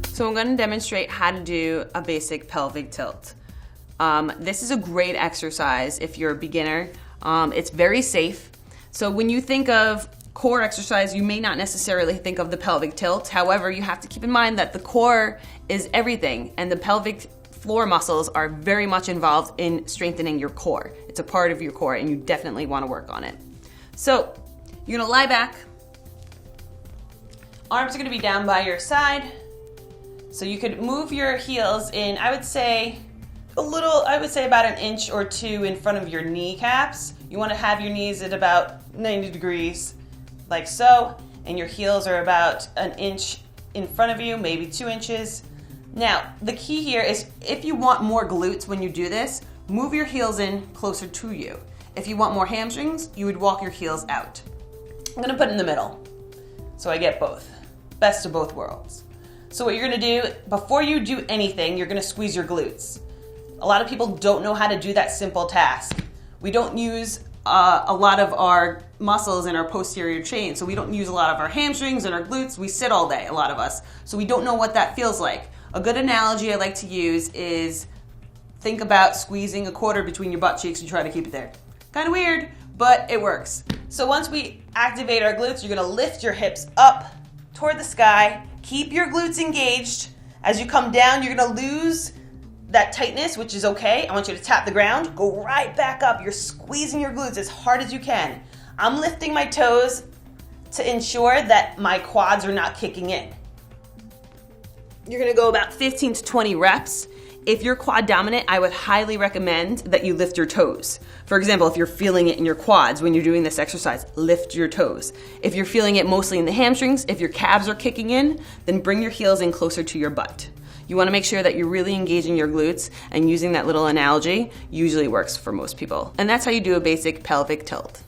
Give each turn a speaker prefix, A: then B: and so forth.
A: So I'm going to demonstrate how to do a basic pelvic tilt. This is a great exercise if you're a beginner. It's very safe. So when you think of core exercise, you may not necessarily think of the pelvic tilt. However, you have to keep in mind that the core is everything, and the pelvic floor muscles are very much involved in strengthening your core. It's a part of your core, and you definitely want to work on it. So you're going to lie back. Arms are going to be down by your side. So you could move your heels in, I would say about an inch or two in front of your kneecaps. You want to have your knees at about 90 degrees, like so, and your heels are about an inch in front of you, maybe 2 inches. Now, the key here is if you want more glutes when you do this, move your heels in closer to you. If you want more hamstrings, you would walk your heels out. I'm gonna put it in the middle, so I get both. Best of both worlds. So what you're gonna do, before you do anything, you're gonna squeeze your glutes. A lot of people don't know how to do that simple task. We don't use a lot of our muscles in our posterior chain, so we don't use a lot of our hamstrings and our glutes. We sit all day, a lot of us, so we don't know what that feels like. A good analogy I like to use is think about squeezing a quarter between your butt cheeks and try to keep it there. Kind of weird, but it works. So once we activate our glutes, you're gonna lift your hips up toward the sky. Keep your glutes engaged. As you come down, you're gonna lose that tightness, which is okay. I want you to tap the ground, go right back up. You're squeezing your glutes as hard as you can. I'm lifting my toes to ensure that my quads are not kicking in. You're gonna go about 15 to 20 reps. If you're quad dominant, I would highly recommend that you lift your toes. For example, if you're feeling it in your quads when you're doing this exercise, lift your toes. If you're feeling it mostly in the hamstrings, if your calves are kicking in, then bring your heels in closer to your butt. You wanna make sure that you're really engaging your glutes, and using that little analogy usually works for most people. And that's how you do a basic pelvic tilt.